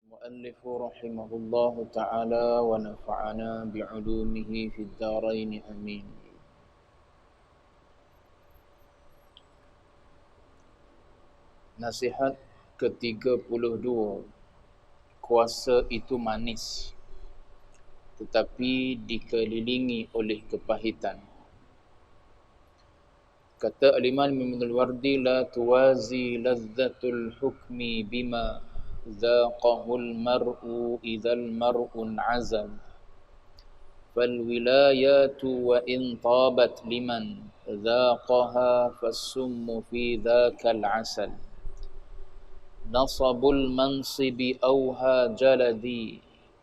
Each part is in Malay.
المؤلف رحمه الله تعالى ونفعنا بعلومه في الدارين آمين. Nasihat ke-32. Kuasa itu manis, tetapi dikelilingi oleh kepahitan. Kata Al-Imam Ibn al-Wardi, la tuwazi lazzatul hukmi bima zaqahul mar'u idzal mar'un azal. فالولايات وإن طابت لمن ذاقها فالسم في ذاك العسل. نصب المنصب أوهى جلدي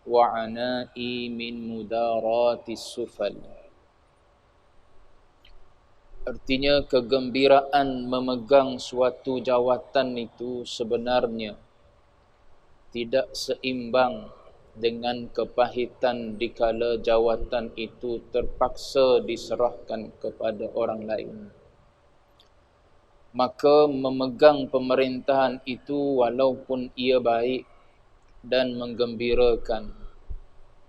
وعنائي من مدارات السفل. Artinya, kegembiraan memegang suatu jawatan itu sebenarnya tidak seimbang dengan kepahitan dikala jawatan itu terpaksa diserahkan kepada orang lain. Maka memegang pemerintahan itu walaupun ia baik dan menggembirakan,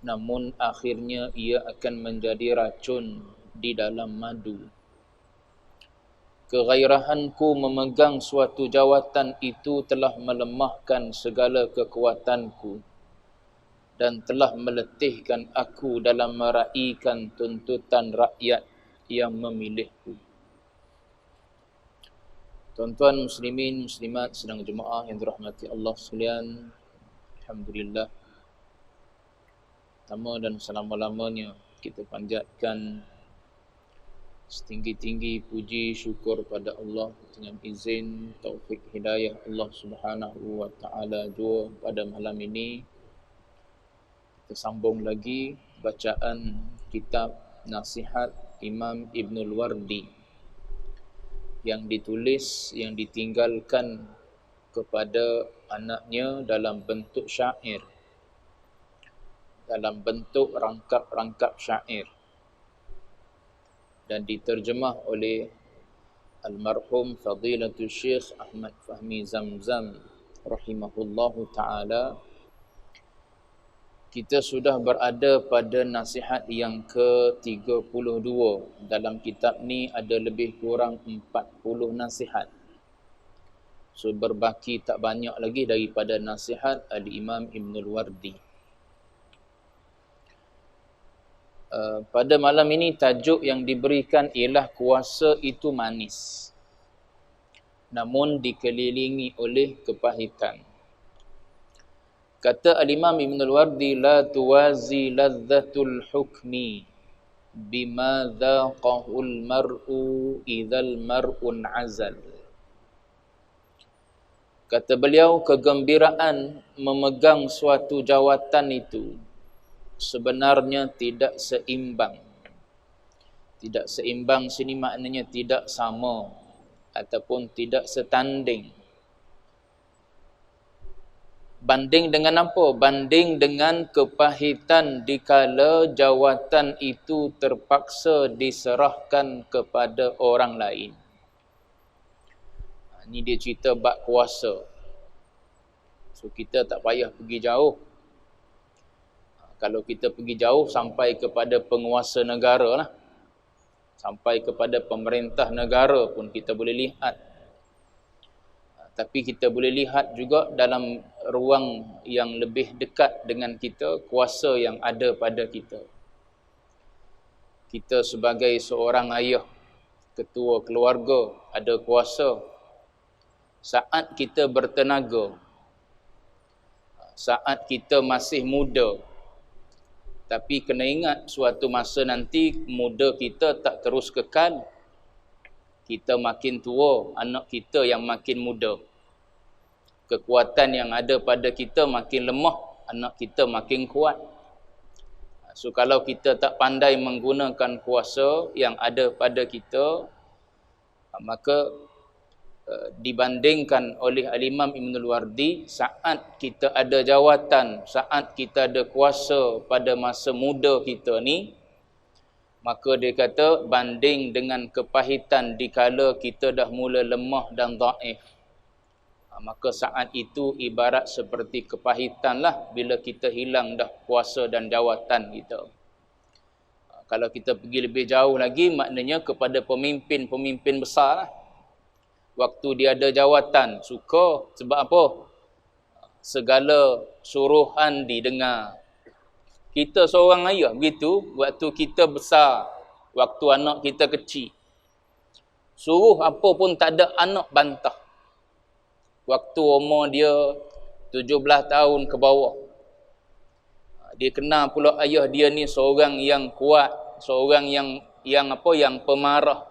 namun akhirnya ia akan menjadi racun di dalam madu. Kegairahanku memegang suatu jawatan itu telah melemahkan segala kekuatanku dan telah meletihkan aku dalam meraihkan tuntutan rakyat yang memilihku. Tuan-tuan muslimin, muslimat, sedang jemaah yang dirahmati Allah sekalian, alhamdulillah, pertama dan selama-lamanya kita panjatkan setinggi-tinggi puji syukur pada Allah dengan izin taufik hidayah Allah Subhanahu wa taala jua pada malam ini. Kita sambung lagi bacaan kitab Nasihat Imam Ibn al-Wardi yang ditulis, yang ditinggalkan kepada anaknya dalam bentuk syair, dalam bentuk rangkap-rangkap syair, dan diterjemah oleh almarhum Fadilatul Syekh Ahmad Fahmi Zamzam rahimahullahu ta'ala. Kita sudah berada pada nasihat yang ke-32. Dalam kitab ni ada lebih kurang 40 nasihat. So berbaki tak banyak lagi daripada nasihat Al-Imam Ibn al-Wardi. Pada malam ini tajuk yang diberikan ialah kuasa itu manis, namun dikelilingi oleh kepahitan. Kata Al-Imam Ibn al-Wardi, la tuwazi lazzatul hukmi bima dhaqahul mar'u idzal mar'un azal. Kata beliau, kegembiraan memegang suatu jawatan itu sebenarnya tidak seimbang. Tidak seimbang sini maknanya tidak sama ataupun tidak setanding. Banding dengan apa? Banding dengan kepahitan dikala jawatan itu terpaksa diserahkan kepada orang lain. Ini dia cerita bab kuasa. So kita tak payah pergi jauh. Kalau kita pergi jauh sampai kepada penguasa negara lah, sampai kepada pemerintah negara pun kita boleh lihat. Tapi kita boleh lihat juga dalam ruang yang lebih dekat dengan kita, kuasa yang ada pada kita. Kita sebagai seorang ayah, ketua keluarga, ada kuasa. Saat kita bertenaga, saat kita masih muda, tapi kena ingat suatu masa nanti muda kita tak terus kekal. Kita makin tua, anak kita yang makin muda. Kekuatan yang ada pada kita makin lemah, anak kita makin kuat. So kalau kita tak pandai menggunakan kuasa yang ada pada kita, maka dibandingkan oleh Al-Imam Ibn al-Wardi, saat kita ada jawatan, saat kita ada kuasa pada masa muda kita ni, maka dia kata banding dengan kepahitan dikala kita dah mula lemah dan dhaif. Maka saat itu ibarat seperti kepahitan lah bila kita hilang dah kuasa dan jawatan kita. Kalau kita pergi lebih jauh lagi, maknanya kepada pemimpin-pemimpin besar lah. Waktu dia ada jawatan, suka. Sebab apa? Segala suruhan didengar. Kita seorang ayah begitu, waktu kita besar, waktu anak kita kecil. Suruh apa pun tak ada anak bantah. Waktu umur dia 17 tahun ke bawah. Dia kenal pula ayah dia ni seorang yang kuat, seorang yang pemarah.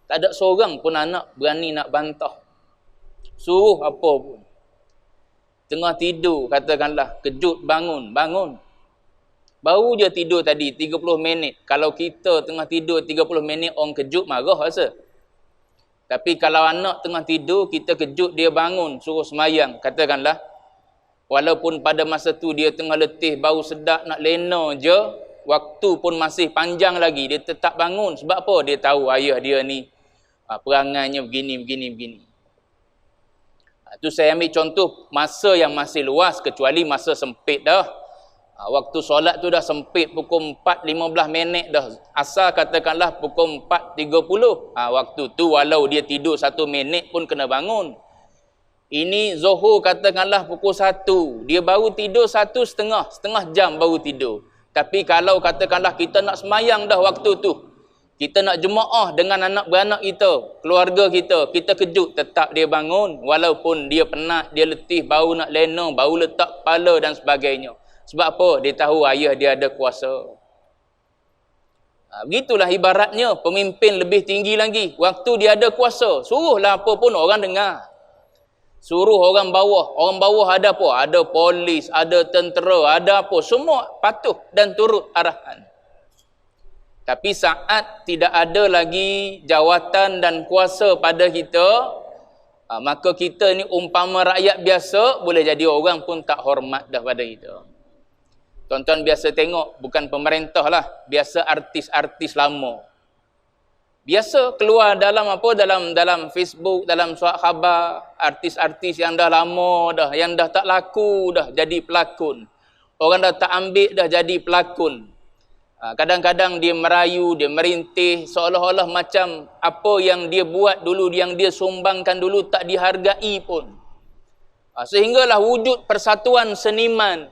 Tak ada seorang pun anak berani nak bantah. Suruh apa pun. Tengah tidur, katakanlah, kejut bangun. Baru je tidur tadi 30 minit. Kalau kita tengah tidur 30 minit, orang kejut marah rasa. Tapi kalau anak tengah tidur, kita kejut dia bangun, suruh semayang. Katakanlah, walaupun pada masa tu dia tengah letih, bau sedap nak lena je, waktu pun masih panjang lagi, dia tetap bangun. Sebab apa? Dia tahu ayah dia ni perangainya begini. Itu saya ambil contoh masa yang masih luas, kecuali masa sempit dah. Waktu solat tu dah sempit, pukul 4.15 minit dah. Asal katakanlah pukul 4.30. Waktu tu walau dia tidur 1 minit pun kena bangun. Ini Zuhur katakanlah pukul 1. Dia baru tidur 1.5 jam baru tidur. Tapi kalau katakanlah kita nak semayang dah waktu tu, kita nak jemaah dengan anak beranak kita, keluarga kita, kita kejut, tetap dia bangun. Walaupun dia penat, dia letih, baru nak lena, baru letak kepala dan sebagainya. Sebab apa? Dia tahu ayah dia ada kuasa. Begitulah ibaratnya pemimpin lebih tinggi lagi. Waktu dia ada kuasa, suruhlah apa pun orang dengar. Suruh orang bawah. Orang bawah ada apa? Ada polis, ada tentera, ada apa. Semua patuh dan turut arahan. Tapi saat tidak ada lagi jawatan dan kuasa pada kita, maka kita ni umpama rakyat biasa, boleh jadi orang pun tak hormat dah pada kita. Tuan-tuan biasa tengok, bukan pemerintah lah, biasa artis-artis lama. Biasa keluar dalam dalam Facebook, dalam surat khabar, artis-artis yang dah lama dah, yang dah tak laku dah jadi pelakon. Orang dah tak ambil dah jadi pelakon. Kadang-kadang dia merayu, dia merintih, seolah-olah macam apa yang dia buat dulu, yang dia sumbangkan dulu tak dihargai pun. Sehinggalah wujud persatuan seniman.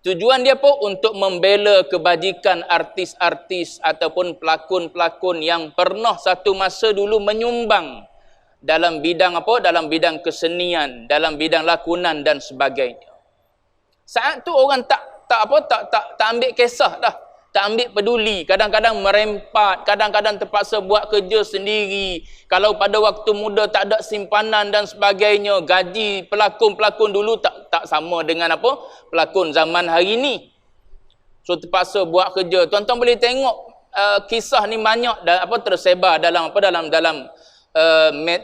Tujuan dia apa? Untuk membela kebajikan artis-artis ataupun pelakon-pelakon yang pernah satu masa dulu menyumbang dalam bidang apa? Dalam bidang kesenian, dalam bidang lakonan dan sebagainya. Saat tu orang tak ambil kisah dah. Tak ambil peduli, kadang-kadang merempat, kadang-kadang terpaksa buat kerja sendiri. Kalau pada waktu muda tak ada simpanan dan sebagainya, gaji pelakon-pelakon dulu tak sama dengan apa pelakon zaman hari ini. So terpaksa buat kerja. Tuan-tuan boleh tengok kisah ni banyak tersebar dalam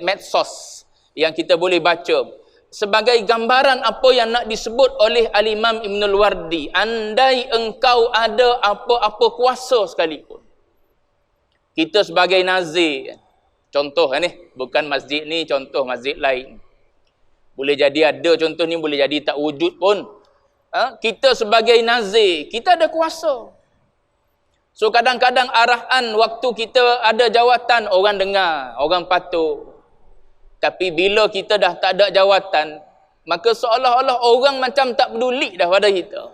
medsos yang kita boleh baca. Sebagai gambaran apa yang nak disebut oleh Al-Imam Ibnul Wardi, andai engkau ada apa-apa kuasa sekalipun. Kita sebagai nazir, contoh ni, bukan masjid ni, contoh masjid lain. Boleh jadi ada contoh ni, boleh jadi tak wujud pun. Kita sebagai nazir, kita ada kuasa. So kadang-kadang arahan waktu kita ada jawatan, orang dengar, orang patuh. Tapi bila kita dah tak ada jawatan, maka seolah-olah orang macam tak peduli dah pada kita.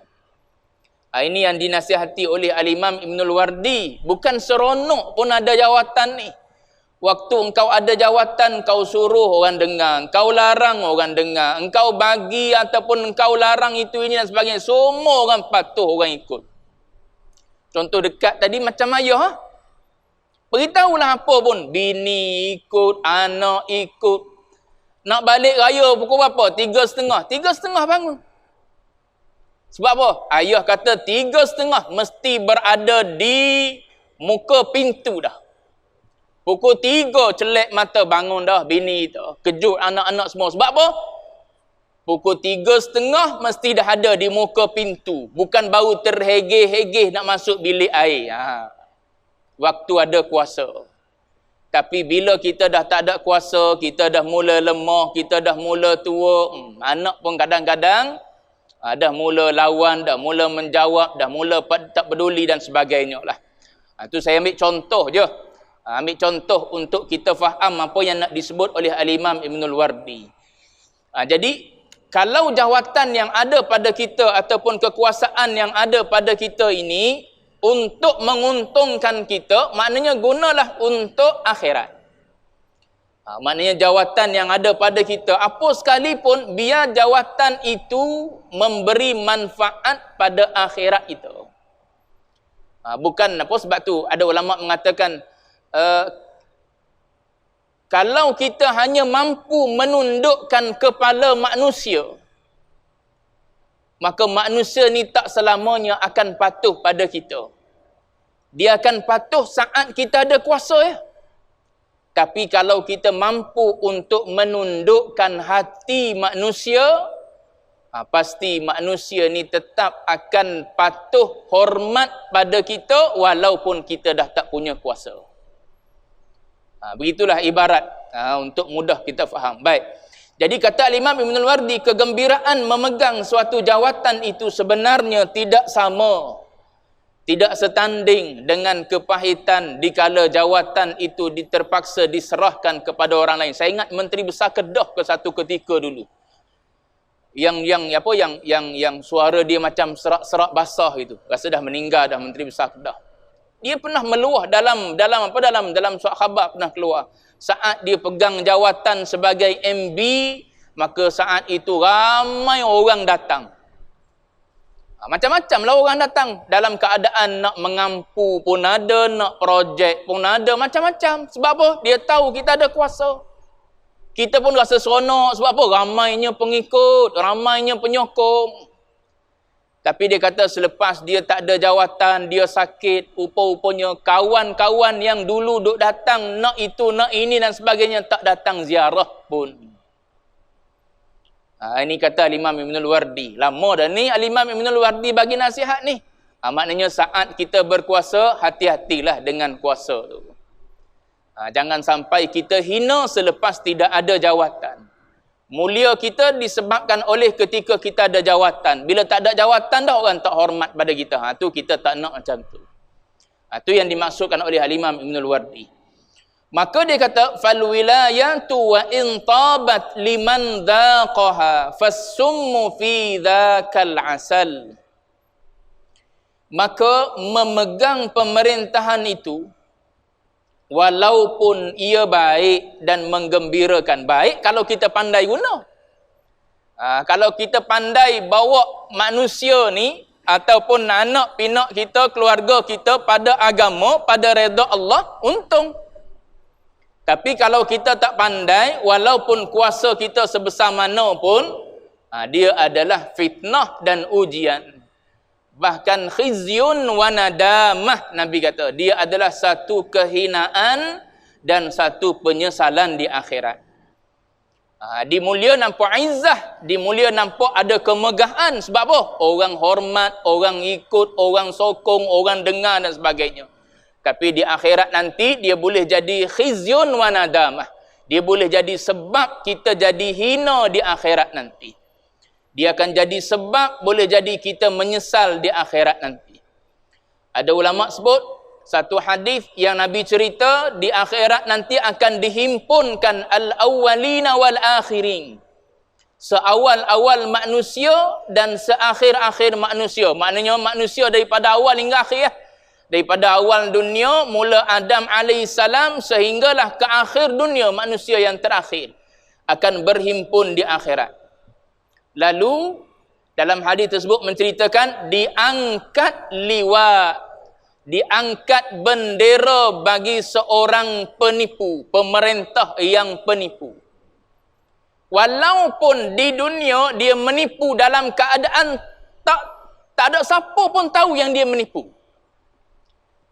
Ini yang dinasihati oleh Al-Imam Ibnul Wardi. Bukan seronok pun ada jawatan ni. Waktu engkau ada jawatan, kau suruh orang dengar, engkau larang orang dengar, engkau bagi ataupun engkau larang itu ini dan sebagainya, semua orang patuh, orang ikut. Contoh dekat tadi macam ayah, beritahulah apa pun, bini ikut, anak ikut. Nak balik raya pukul berapa? 3.30. 3.30 bangun. Sebab apa? Ayah kata 3.30 mesti berada di muka pintu dah. Pukul 3 celek mata bangun dah bini tu. Kejut anak-anak semua. Sebab apa? Pukul 3.30 mesti dah ada di muka pintu. Bukan baru terhegeh-hegeh nak masuk bilik air. Waktu ada kuasa. Tapi bila kita dah tak ada kuasa, kita dah mula lemah, kita dah mula tua, anak pun kadang-kadang dah mula lawan, dah mula menjawab, dah mula tak peduli dan sebagainya lah. Itu saya ambil contoh je. Ambil contoh untuk kita faham apa yang nak disebut oleh Al-Imam Ibnul Wardi. Jadi, kalau jawatan yang ada pada kita ataupun kekuasaan yang ada pada kita ini untuk menguntungkan kita, maknanya gunalah untuk akhirat. Maknanya jawatan yang ada pada kita, apa sekalipun, biar jawatan itu memberi manfaat pada akhirat itu. Bukan apa, sebab tu ada ulama mengatakan, kalau kita hanya mampu menundukkan kepala manusia, maka manusia ni tak selamanya akan patuh pada kita. Dia akan patuh saat kita ada kuasa ya. Tapi kalau kita mampu untuk menundukkan hati manusia, pasti manusia ni tetap akan patuh, hormat pada kita walaupun kita dah tak punya kuasa. Begitulah ibarat, untuk mudah kita faham. Baik. Jadi kata Imam Ibnul Wardi, kegembiraan memegang suatu jawatan itu sebenarnya tidak sama, tidak setanding dengan kepahitan dikala jawatan itu terpaksa diserahkan kepada orang lain. Saya ingat Menteri Besar Kedah ke satu ketika dulu, yang suara dia macam serak-serak basah itu, rasa dah meninggal dah Menteri Besar Kedah. Dia pernah meluah dalam surat khabar pernah keluar. Saat dia pegang jawatan sebagai MB, maka saat itu ramai orang datang. Macam-macamlah orang datang. Dalam keadaan nak mengampu pun ada, nak projek pun ada, macam-macam. Sebab apa? Dia tahu kita ada kuasa. Kita pun rasa seronok. Sebab apa? Ramainya pengikut, ramainya penyokong. Tapi dia kata selepas dia tak ada jawatan, dia sakit, rupa-rupanya kawan-kawan yang dulu duk datang, nak itu, nak ini dan sebagainya, tak datang ziarah pun. Ini kata Imam Ibnul Wardi. Lama dah ni Imam Ibnul Wardi bagi nasihat ni. Maknanya saat kita berkuasa, hati-hatilah dengan kuasa tu. Jangan sampai kita hina selepas tidak ada jawatan. Mulia kita disebabkan oleh ketika kita ada jawatan. Bila tak ada jawatan dah orang tak hormat pada kita. Tu kita tak nak macam tu. Tu yang dimaksudkan oleh Imam Ibnul Wardi. Maka dia kata, fal wilayatu wa in tabat liman dhaqaha fassummu fi dzakal asal. Maka memegang pemerintahan itu, walaupun ia baik dan menggembirakan. Baik kalau kita pandai guna. Kalau kita pandai bawa manusia ni ataupun anak pinak kita, keluarga kita pada agama, pada redha Allah, untung. Tapi kalau kita tak pandai, walaupun kuasa kita sebesar mana pun, dia adalah fitnah dan ujian. Bahkan khizyun wa nadamah, Nabi kata, dia adalah satu kehinaan dan satu penyesalan di akhirat. Di mulia nampak izzah, di mulia nampak ada kemegahan. Sebab apa? Orang hormat, orang ikut, orang sokong, orang dengar dan sebagainya. Tapi di akhirat nanti dia boleh jadi khizyun wa nadamah. Dia boleh jadi sebab kita jadi hina di akhirat nanti. Dia akan jadi sebab boleh jadi kita menyesal di akhirat nanti. Ada ulama sebut satu hadis yang Nabi cerita, di akhirat nanti akan dihimpunkan al-awwalina wal akhirin. Seawal-awal manusia dan seakhir-akhir manusia. Maknanya manusia daripada awal hingga akhir ya. Daripada awal dunia, mula Adam alaihissalam sehinggalah ke akhir dunia, manusia yang terakhir akan berhimpun di akhirat. Lalu dalam hadis tersebut menceritakan diangkat liwa, diangkat bendera bagi seorang penipu, pemerintah yang penipu. Walaupun di dunia dia menipu dalam keadaan tak ada siapa pun tahu yang dia menipu.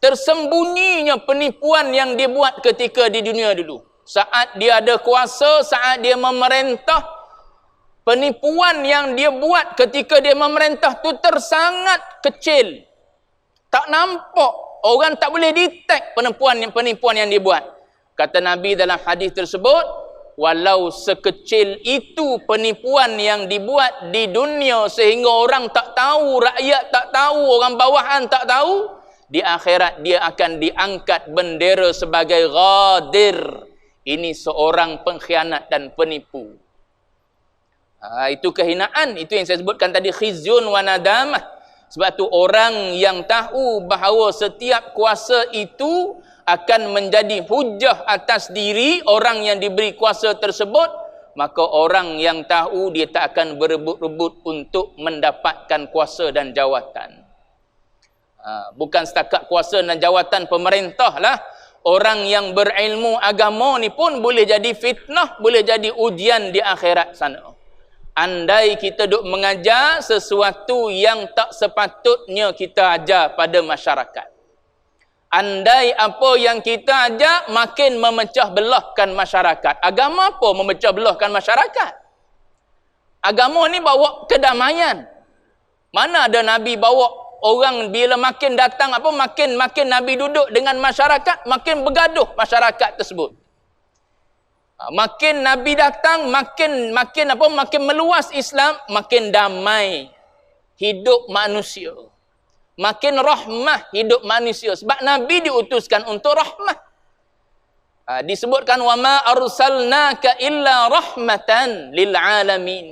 Tersembunyinya penipuan yang dia buat ketika di dunia dulu. Saat dia ada kuasa, saat dia memerintah, penipuan yang dia buat ketika dia memerintah tu tersangat kecil. Tak nampak. Orang tak boleh detect penipuan yang dia buat. Kata Nabi dalam hadis tersebut, walau sekecil itu penipuan yang dibuat di dunia sehingga orang tak tahu, rakyat tak tahu, orang bawahan tak tahu, di akhirat dia akan diangkat bendera sebagai ghadir. Ini seorang pengkhianat dan penipu. Itu kehinaan. Itu yang saya sebutkan tadi, khizyun wa nadamah. Sebab tu orang yang tahu bahawa setiap kuasa itu akan menjadi hujah atas diri orang yang diberi kuasa tersebut, maka orang yang tahu dia tak akan berebut-rebut untuk mendapatkan kuasa dan jawatan. Bukan setakat kuasa dan jawatan pemerintah lah. Orang yang berilmu agama ni pun boleh jadi fitnah, boleh jadi ujian di akhirat sana. Andai kita duk mengajar sesuatu yang tak sepatutnya kita ajar pada masyarakat. Andai apa yang kita ajar makin memecah belahkan masyarakat. Agama apa memecah belahkan masyarakat? Agama ni bawa kedamaian. Mana ada Nabi bawa orang bila makin datang makin Nabi duduk dengan masyarakat, makin bergaduh masyarakat tersebut. Makin Nabi datang, makin meluas Islam, makin damai hidup manusia. Makin rahmah hidup manusia. Sebab Nabi diutuskan untuk rahmah. Disebutkan, وَمَا أَرْسَلْنَاكَ إِلَّا رَحْمَةً لِلْعَالَمِينَ.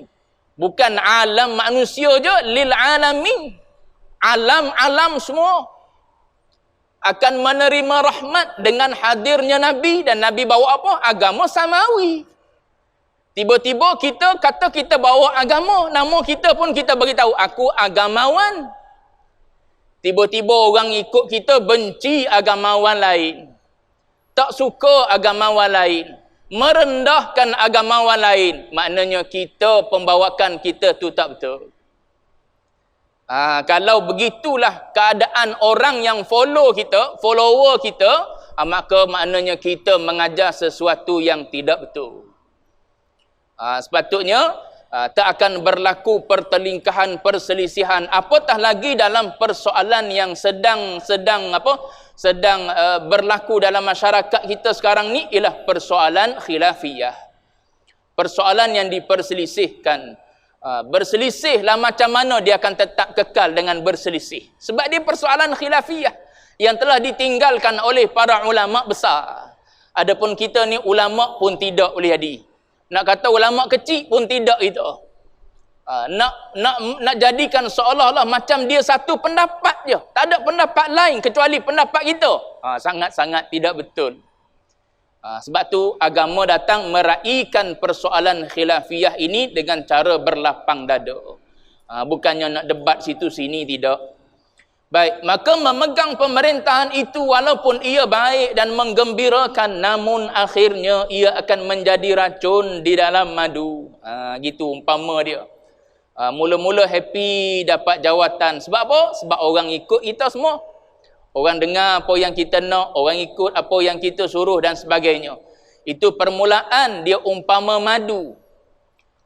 Bukan alam manusia je, lil-alamin. Alam-alam semua akan menerima rahmat dengan hadirnya Nabi. Dan Nabi bawa apa? Agama samawi. Tiba-tiba kita kata kita bawa agama, nama kita pun kita beritahu, aku agamawan. Tiba-tiba orang ikut kita benci agamawan lain, tak suka agamawan lain, merendahkan agamawan lain. Maknanya kita, pembawakan kita tu tak betul. Kalau begitulah keadaan orang yang follower kita, maka maknanya kita mengajar sesuatu yang tidak betul. Sepatutnya tak akan berlaku pertelingkahan, perselisihan, apatah lagi dalam persoalan yang sedang berlaku dalam masyarakat kita sekarang ni, ialah persoalan khilafiyah. Persoalan yang diperselisihkan. Berselisihlah macam mana dia akan tetap kekal dengan berselisih. Sebab dia persoalan khilafiyah yang telah ditinggalkan oleh para ulama besar. Adapun kita ni ulama pun tidak boleh jadi. Nak kata ulama kecil pun tidak itu. Nak jadikan seolah-olah macam dia satu pendapat je. Tak ada pendapat lain kecuali pendapat kita. Sangat-sangat tidak betul. Sebab tu agama datang meraihkan persoalan khilafiyah ini dengan cara berlapang dada. Bukannya nak debat situ sini, tidak. Baik, maka memegang pemerintahan itu walaupun ia baik dan menggembirakan, namun akhirnya ia akan menjadi racun di dalam madu. Gitu umpama dia. Mula-mula happy dapat jawatan. Sebab apa? Sebab orang ikut kita semua. Orang dengar apa yang kita nak, orang ikut apa yang kita suruh dan sebagainya. Itu permulaan dia umpama madu.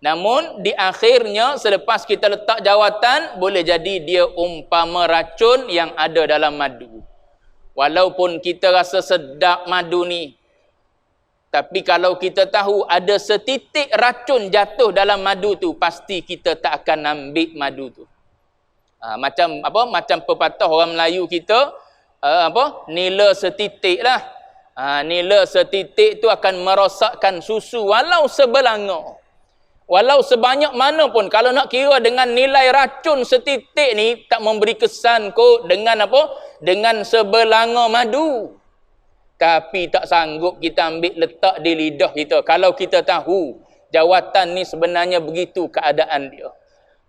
Namun di akhirnya selepas kita letak jawatan, boleh jadi dia umpama racun yang ada dalam madu. Walaupun kita rasa sedap madu ni, tapi kalau kita tahu ada setitik racun jatuh dalam madu tu, pasti kita tak akan ambil madu tu. Macam pepatah orang Melayu kita, nila setitik lah. Nila setitik tu akan merosakkan susu walau sebelanga. Walau sebanyak mana pun, kalau nak kira dengan nilai racun setitik ni, tak memberi kesan kot dengan dengan sebelanga madu. Tapi tak sanggup kita ambil letak di lidah kita. Kalau kita tahu jawatan ni sebenarnya begitu keadaan dia.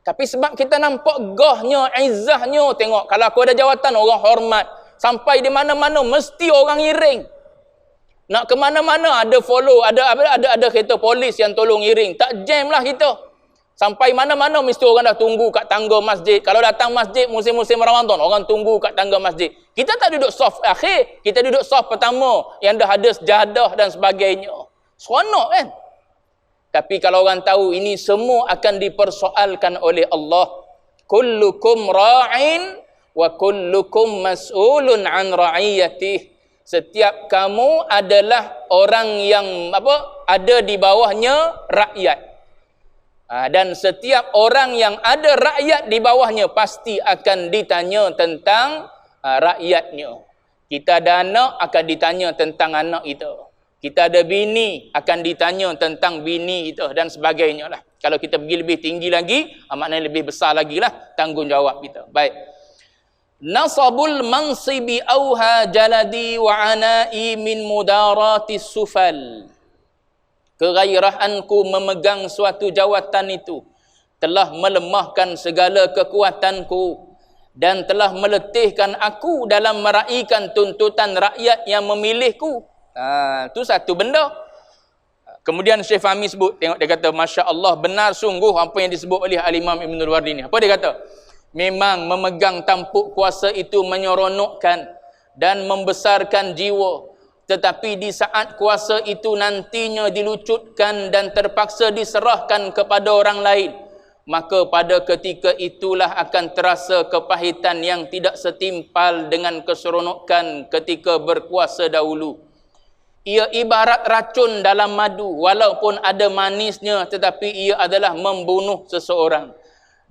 Tapi sebab kita nampak gahnya, izzahnya, tengok kalau aku ada jawatan, orang hormat. Sampai di mana-mana mesti orang iring. Nak ke mana-mana ada follow, ada kereta polis yang tolong iring. Tak jam lah kita. Sampai mana-mana mesti orang dah tunggu kat tangga masjid. Kalau datang masjid musim-musim Ramadan, orang tunggu kat tangga masjid. Kita tak duduk saf akhir, kita duduk saf pertama yang dah ada sejadah dan sebagainya. Seronok kan? Tapi kalau orang tahu ini semua akan dipersoalkan oleh Allah. Kullukum ra'in wa kullukum mas'ulun an ra'iyatih. Setiap kamu adalah orang yang ada di bawahnya rakyat. Dan setiap orang yang ada rakyat di bawahnya pasti akan ditanya tentang rakyatnya. Kita ada anak, akan ditanya tentang anak itu. Kita ada bini, akan ditanya tentang bini itu dan sebagainya lah. Kalau kita pergi lebih tinggi lagi, maknanya lebih besar lagi lah tanggungjawab kita. Baik. Nasabul mansibi auha jaladi wa anai min mudarati sufal. Kegairahanku memegang suatu jawatan itu telah melemahkan segala kekuatanku dan telah meletihkan aku dalam meraihkan tuntutan rakyat yang memilihku. Itu satu benda. Kemudian Syekh Fahmi sebut, tengok dia kata, Masya Allah, benar sungguh apa yang disebut oleh Al-Imam Ibnul Wardi ni. Apa dia kata? Memang memegang tampuk kuasa itu menyeronokkan dan membesarkan jiwa. Tetapi di saat kuasa itu nantinya dilucutkan dan terpaksa diserahkan kepada orang lain, maka pada ketika itulah akan terasa kepahitan yang tidak setimpal dengan keseronokan ketika berkuasa dahulu. Ia ibarat racun dalam madu, walaupun ada manisnya, tetapi ia adalah membunuh seseorang.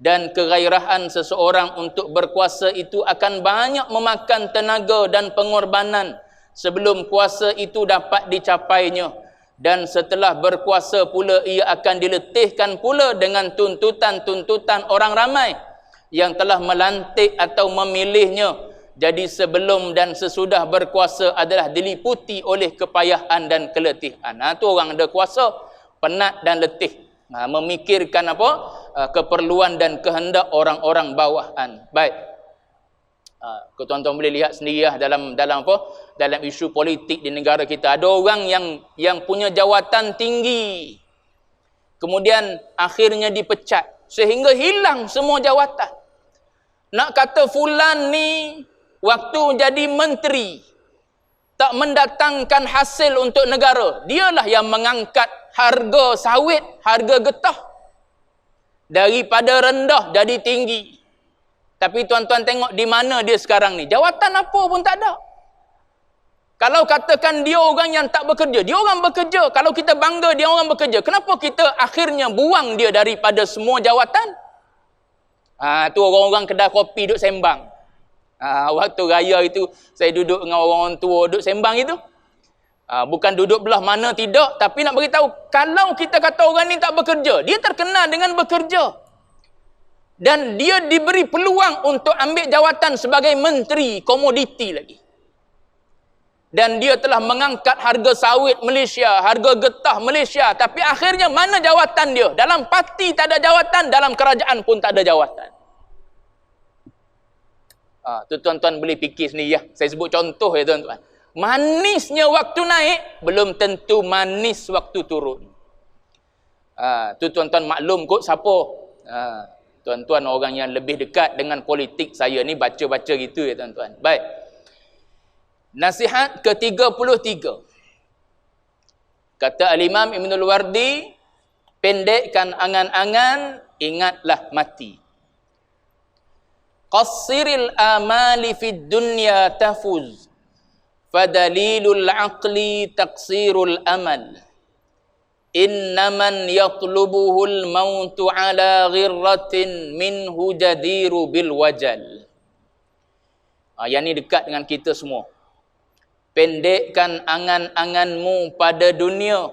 Dan kegairahan seseorang untuk berkuasa itu akan banyak memakan tenaga dan pengorbanan sebelum kuasa itu dapat dicapainya. Dan setelah berkuasa pula ia akan diletihkan pula dengan tuntutan-tuntutan orang ramai yang telah melantik atau memilihnya. Jadi sebelum dan sesudah berkuasa adalah diliputi oleh kepayahan dan keletihan. Itu orang ada kuasa, penat dan letih. Memikirkan keperluan dan kehendak orang-orang bawahan. Baik. Tuan-tuan boleh lihat sendiri dalam isu politik di negara kita. Ada orang yang punya jawatan tinggi, kemudian akhirnya dipecat sehingga hilang semua jawatan. Nak kata fulan ni waktu jadi menteri tak mendatangkan hasil untuk negara, dialah yang mengangkat harga sawit, harga getah daripada rendah jadi tinggi. Tapi tuan-tuan tengok di mana dia sekarang ni. Jawatan apa pun tak ada. Kalau katakan dia orang yang tak bekerja, dia orang bekerja. Kalau kita bangga dia orang bekerja, kenapa kita akhirnya buang dia daripada semua jawatan? Tu orang-orang kedai kopi duduk sembang. Waktu raya itu saya duduk dengan orang tua duduk sembang itu. Bukan duduk belah mana, tidak, tapi nak beritahu, kalau kita kata orang ni tak bekerja, dia terkenal dengan bekerja. Dan dia diberi peluang untuk ambil jawatan sebagai menteri komoditi lagi. Dan dia telah mengangkat harga sawit Malaysia, harga getah Malaysia. Tapi akhirnya mana jawatan dia? Dalam parti tak ada jawatan, dalam kerajaan pun tak ada jawatan. Tu tuan-tuan boleh fikir sendiri ya. Saya sebut contoh ya tuan-tuan. Manisnya waktu naik, belum tentu manis waktu turun. Tu tuan-tuan maklum kot siapa. Tuan-tuan orang yang lebih dekat dengan politik saya ni baca-baca gitu ya tuan-tuan. Baik. Nasihat ke-33. Kata Al-Imam Ibnul Wardi, pendekkan angan-angan, ingatlah mati. Qassiril amali fid dunya tafuz, fadalilul aqli taqsirul amal. Innaman yatlubuhul mautu ala ghirratin minhu jadiru bil wajal. Yang ni dekat dengan kita semua. Pendekkan angan-anganmu pada dunia,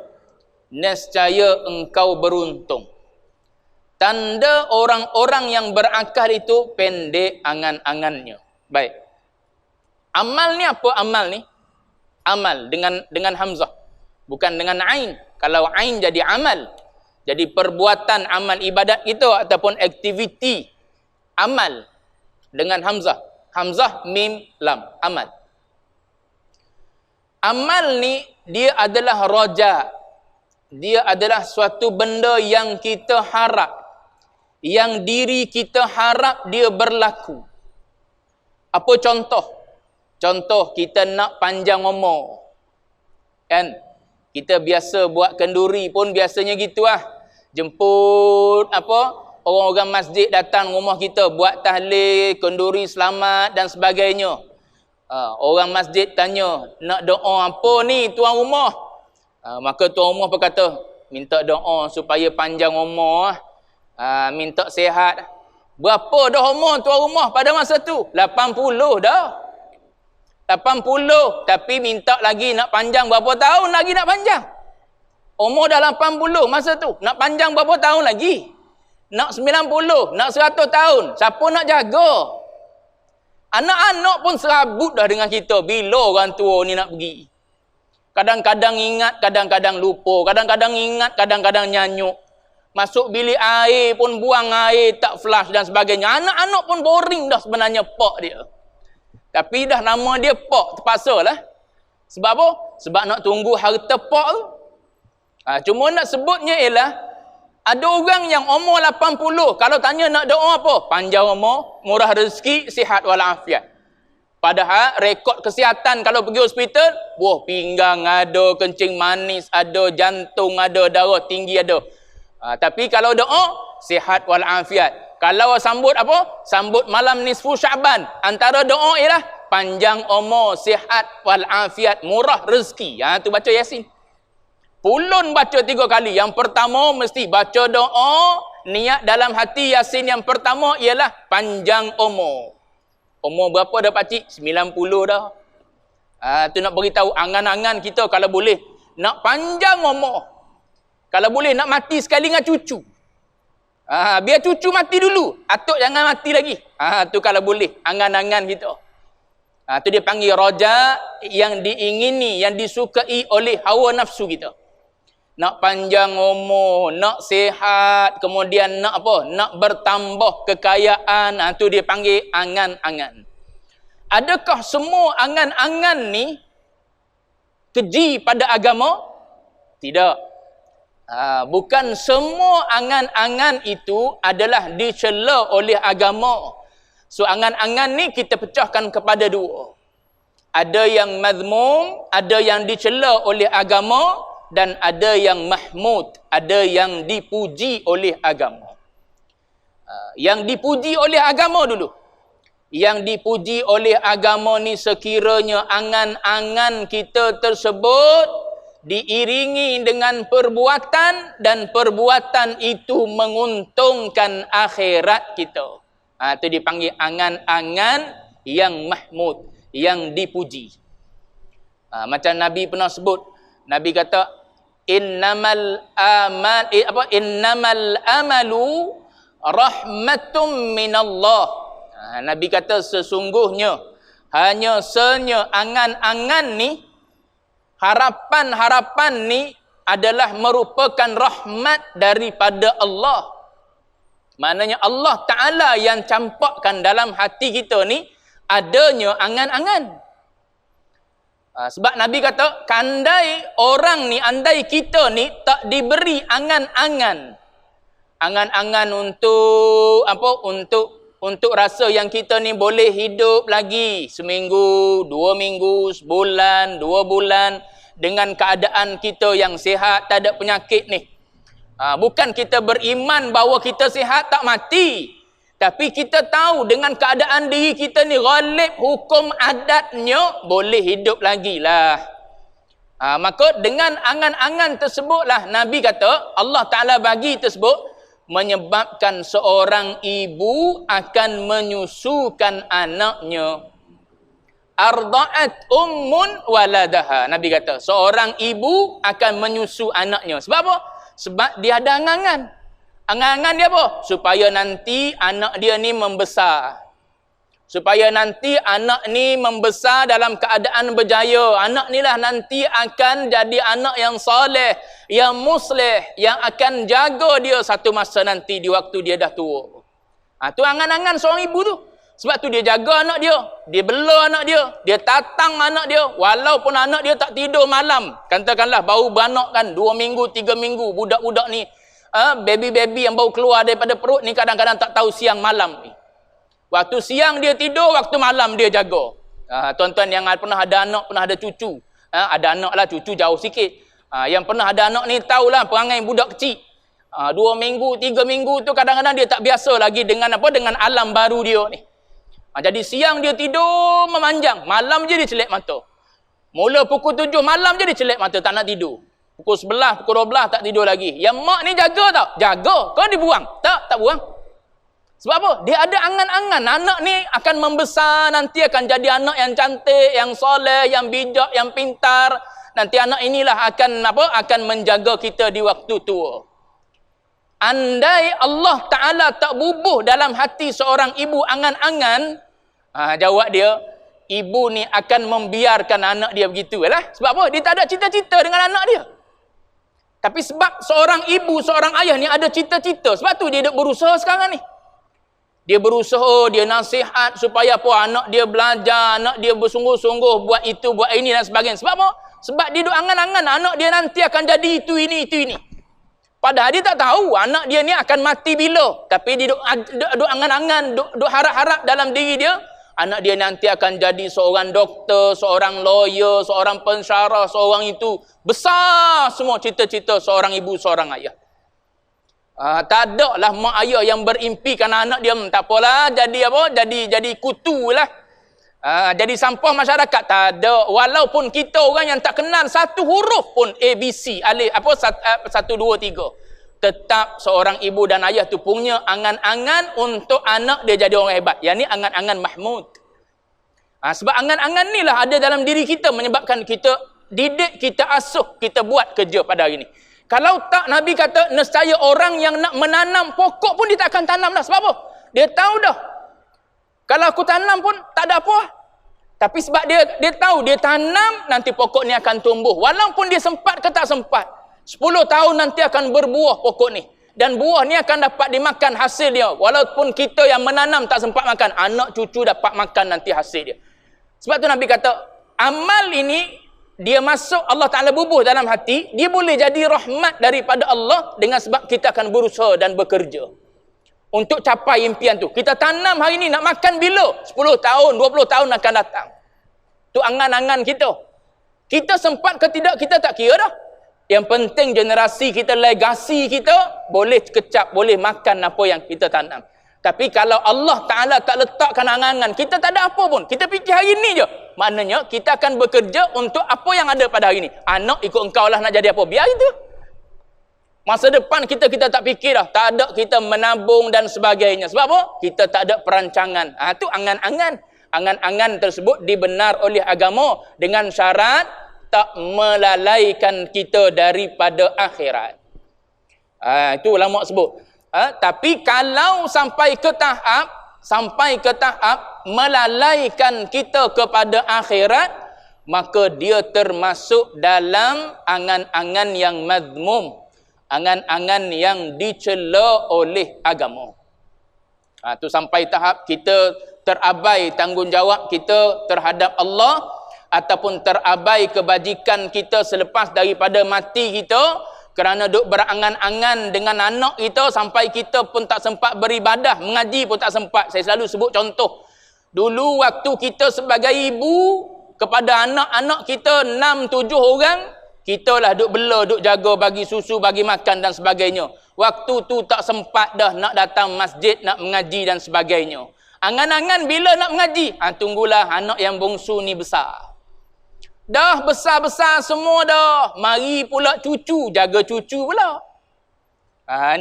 nescaya engkau beruntung. Tanda orang-orang yang berakal itu pendek angan-angannya. Baik. Amal ni apa amal ni? Amal dengan hamzah, bukan dengan ain. Kalau ain jadi amal, jadi perbuatan amal ibadat kita ataupun aktiviti amal dengan hamzah. Hamzah mim lam, amal. Amal ni dia adalah roja. Dia adalah suatu benda yang kita harap, yang diri kita harap dia berlaku. Apa contoh? Contoh kita nak panjang umur. Kan? Kita biasa buat kenduri pun biasanya gitu lah. Jemput orang-orang masjid datang rumah kita buat tahlil, kenduri selamat dan sebagainya. Orang masjid tanya, nak doa apa ni tuan rumah? Maka tuan rumah berkata, minta doa supaya panjang umur, minta sihat. Berapa dah umur tuan rumah pada masa tu? 80 dah. 80, tapi minta lagi nak panjang berapa tahun lagi nak panjang? Umur dah 80 masa tu, nak panjang berapa tahun lagi? Nak 90, nak 100 tahun. Siapa nak jaga? Anak-anak pun serabut dah dengan kita bila orang tua ni nak pergi. Kadang-kadang ingat, kadang-kadang lupa. Kadang-kadang ingat, kadang-kadang nyanyuk. Masuk bilik air pun buang air, tak flush dan sebagainya. Anak-anak pun boring dah sebenarnya pak dia. Tapi dah nama dia pak, terpaksa lah. Sebab apa? Sebab nak tunggu harta pak tu. Cuma nak sebutnya ialah, ada orang yang umur 80, kalau tanya nak doa apa? Panjang umur, murah rezeki, sihat walafiat. Padahal rekod kesihatan kalau pergi hospital, buah pinggang ada, kencing manis ada, jantung ada, darah tinggi ada. Tapi kalau doa, sihat walafiat. Kalau sambut apa? Sambut malam nisfu Syaban. Antara doa ialah panjang umur, sihat walafiat, murah rezeki. Tu baca Yasin. Pulun baca 3 kali. Yang pertama mesti baca doa, niat dalam hati Yasin yang pertama ialah panjang umur. Umur berapa dah pakcik? 90 dah. Tu nak beritahu angan-angan kita kalau boleh nak panjang umur. Kalau boleh nak mati sekali dengan cucu. Biar cucu mati dulu. Atuk jangan mati lagi. Tu kalau boleh angan-angan kita. Tu dia panggil raja yang diingini, yang disukai oleh hawa nafsu kita. Nak panjang umur, nak sihat, kemudian nak apa? Nak bertambah kekayaan. Tu dia panggil angan-angan. Adakah semua angan-angan ni keji pada agama? Tidak. Bukan semua angan-angan itu adalah dicela oleh agama. So angan-angan ni kita pecahkan kepada 2. Ada yang mazmum, ada yang dicela oleh agama, dan ada yang mahmud, ada yang dipuji oleh agama. Yang dipuji oleh agama dulu. Yang dipuji oleh agama ni sekiranya angan-angan kita tersebut diiringi dengan perbuatan, dan perbuatan itu menguntungkan akhirat kita. Itu dipanggil angan-angan yang mahmud, yang dipuji. Macam Nabi pernah sebut, Nabi kata innamal amalu rahmatum minallah. Nabi kata sesungguhnya hanya angan-angan ni, harapan-harapan ni adalah merupakan rahmat daripada Allah. Maknanya Allah Ta'ala yang campakkan dalam hati kita ni adanya angan-angan. Sebab Nabi kata, andai orang ni, andai kita ni tak diberi angan-angan. Angan-angan untuk apa? Untuk rasa yang kita ni boleh hidup lagi seminggu, 2 minggu, sebulan, 2 bulan dengan keadaan kita yang sihat, tak ada penyakit ni. Bukan kita beriman bahawa kita sihat tak mati, tapi kita tahu dengan keadaan diri kita ni ghalib hukum adatnya boleh hidup lagi lah. Maka dengan angan-angan tersebutlah Nabi kata Allah Ta'ala bagi tersebut menyebabkan seorang ibu akan menyusukan anaknya. Arda'at ummun waladaha. Nabi kata, seorang ibu akan menyusu anaknya. Sebab apa? Sebab dia ada angan-angan. Angan-angan dia apa? Supaya nanti anak dia ni membesar. Supaya nanti anak ni membesar dalam keadaan berjaya. Anak ni lah nanti akan jadi anak yang soleh, yang musleh, yang akan jaga dia satu masa nanti di waktu dia dah tua. Tu angan-angan seorang ibu tu. Sebab tu dia jaga anak dia. Dia bela anak dia. Dia tatang anak dia. Walaupun anak dia tak tidur malam. Katakanlah baru beranak kan 2 minggu, 3 minggu. Budak-budak ni, baby-baby yang baru keluar daripada perut ni kadang-kadang tak tahu siang malam ni. Waktu siang dia tidur, waktu malam dia jaga. Tuan-tuan yang pernah ada anak, pernah ada cucu. Ada anak lah, cucu jauh sikit. Yang pernah ada anak ni tahulah perangai budak kecil. 2 minggu, 3 minggu tu kadang-kadang dia tak biasa lagi dengan apa? Dengan alam baru dia ni. Jadi siang dia tidur memanjang, malam je dia celek mata. Mula pukul 7 malam je dia celek mata, tak nak tidur. Pukul 11, pukul 12 tak tidur lagi. Yang mak ni jaga tak? Jaga. Kau dibuang? Tak buang. Sebab apa? Dia ada angan-angan. Anak ni akan membesar, nanti akan jadi anak yang cantik, yang soleh, yang bijak, yang pintar. Nanti anak inilah akan menjaga kita di waktu tua. Andai Allah Ta'ala tak bubuh dalam hati seorang ibu angan-angan, jawab dia, ibu ni akan membiarkan anak dia begitu lah. Sebab apa? Dia tak ada cita-cita dengan anak dia. Tapi sebab seorang ibu, seorang ayah ni ada cita-cita. Sebab tu dia duk berusaha sekarang ni. Dia berusaha, dia nasihat supaya anak dia belajar, anak dia bersungguh-sungguh buat itu, buat ini dan sebagainya. Sebab apa? Sebab dia duk angan-angan anak dia nanti akan jadi itu, ini. Padahal dia tak tahu anak dia ni akan mati bila. Tapi dia duk angan-angan, duk harap-harap dalam diri dia, anak dia nanti akan jadi seorang doktor, seorang lawyer, seorang pensyarah, seorang itu. Besar semua cita-cita seorang ibu, seorang ayah. Tak ada lah mak ayah yang berimpi kerana anak dia tak apalah jadi kutu lah. Jadi sampah masyarakat. Tak ada. Walaupun kita orang yang tak kenal satu huruf pun ABC, alif 1 2 3, tetap seorang ibu dan ayah tu punya angan-angan untuk anak dia jadi orang hebat. Yang ni angan-angan Mahmud. Sebab angan-angan ni lah ada dalam diri kita menyebabkan kita didik, kita asuh, kita buat kerja pada hari ni. Kalau tak, Nabi kata, nescaya orang yang nak menanam pokok pun dia tak akan tanam dah. Sebab apa? Dia tahu dah. Kalau aku tanam pun tak ada apa. Tapi sebab dia tahu, dia tanam, nanti pokok ni akan tumbuh. Walaupun dia sempat ke tak sempat. 10 tahun nanti akan berbuah pokok ni. Dan buah ni akan dapat dimakan hasil dia. Walaupun kita yang menanam tak sempat makan, anak cucu dapat makan nanti hasil dia. Sebab tu Nabi kata, amal ini, dia masuk, Allah Ta'ala bubuh dalam hati, dia boleh jadi rahmat daripada Allah dengan sebab kita akan berusaha dan bekerja untuk capai impian tu. Kita tanam hari ni nak makan bila? 10 tahun, 20 tahun akan datang. Tu angan-angan kita. Kita sempat ke tidak, kita tak kira dah. Yang penting generasi kita, legasi kita boleh kecap, boleh makan apa yang kita tanam. Tapi kalau Allah Ta'ala tak letakkan angan-angan, kita tak ada apa pun. Kita fikir hari ni je. Maknanya kita akan bekerja untuk apa yang ada pada hari ni. Anak ikut engkau lah nak jadi apa. Biar itu. Masa depan kita tak fikir dah. Tak ada kita menabung dan sebagainya. Sebab apa? Kita tak ada perancangan. Itu angan-angan. Angan-angan tersebut dibenar oleh agama dengan syarat tak melalaikan kita daripada akhirat. Itu ulama sebut. Tapi kalau sampai ke tahap melalaikan kita kepada akhirat, maka dia termasuk dalam angan-angan yang madmum, angan-angan yang dicela oleh agama. Tu sampai tahap kita terabai tanggungjawab kita terhadap Allah, ataupun terabai kebajikan kita selepas daripada mati kita, kerana duk berangan-angan dengan anak kita sampai kita pun tak sempat beribadah, mengaji pun tak sempat. Saya selalu sebut contoh. Dulu waktu kita sebagai ibu, kepada anak-anak kita 6-7 orang, kita lah duk bela, duk jaga, bagi susu, bagi makan dan sebagainya. Waktu tu tak sempat dah nak datang masjid, nak mengaji dan sebagainya. Angan-angan bila nak mengaji? Tunggulah anak yang bongsu ni besar. Dah besar-besar semua dah. Mari pula cucu. Jaga cucu pula.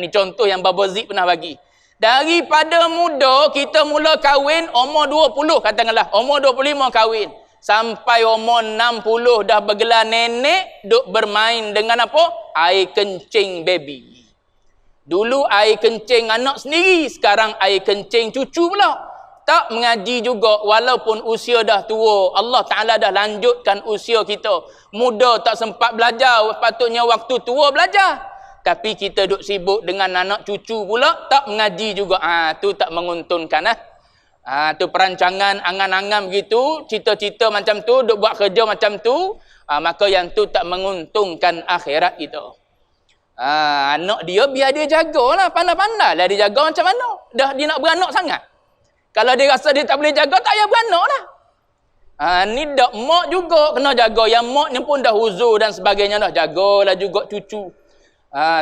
Ni contoh yang Baba Zik pernah bagi. Daripada muda, kita mula kahwin umur 20. Katakanlah, umur 25 kahwin. Sampai umur 60 dah bergelar nenek, duk bermain dengan apa? Air kencing baby. Dulu air kencing anak sendiri. Sekarang air kencing cucu pula. Tak mengaji juga walaupun usia dah tua. Allah Ta'ala dah lanjutkan usia kita. Muda tak sempat belajar, patutnya waktu tua belajar. Tapi kita duk sibuk dengan anak cucu pula, tak mengaji juga. Tu tak menguntungkan. Tu perancangan, angan-angan begitu, cita-cita macam tu, duk buat kerja macam tu, maka yang tu tak menguntungkan akhirat kita. Anak dia biar dia jagalah, pandai-pandai lah dia jaga macam mana. Dah dia nak beranak sangat. Kalau dia rasa dia tak boleh jaga, tak payah beranak lah. Ni dak mak juga kena jaga. Yang mak ni pun dah uzur dan sebagainya dah. Jagalah juga cucu.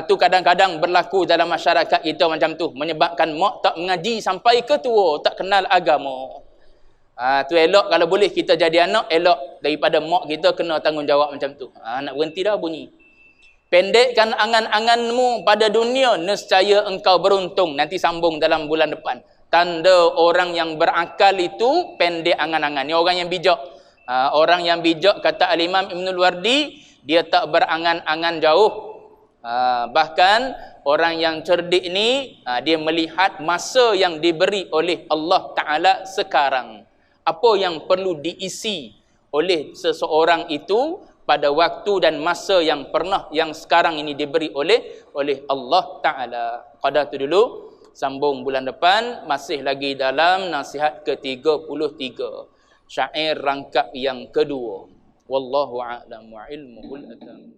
Tu kadang-kadang berlaku dalam masyarakat kita macam tu. Menyebabkan mak tak mengaji sampai ke tua. Tak kenal agama. Tu elok kalau boleh kita jadi anak, elok daripada mak kita kena tanggungjawab macam tu. Nak berhenti dah bunyi. Pendekkan angan-anganmu pada dunia, nescaya engkau beruntung. Nanti sambung dalam bulan depan. Tanda orang yang berakal itu pendek angan-angan. Ni orang yang bijak. Orang yang bijak, kata Al-Imam Ibnul Wardi, dia tak berangan-angan jauh. Bahkan orang yang cerdik ni, dia melihat masa yang diberi oleh Allah Ta'ala sekarang. Apa yang perlu diisi oleh seseorang itu pada waktu dan masa yang sekarang ini diberi oleh Allah Ta'ala. Qadar tu dulu. Sambung bulan depan. Masih lagi dalam nasihat ke-33. Syair rangkap yang kedua. Wallahu a'lam wa ilmuhul atam.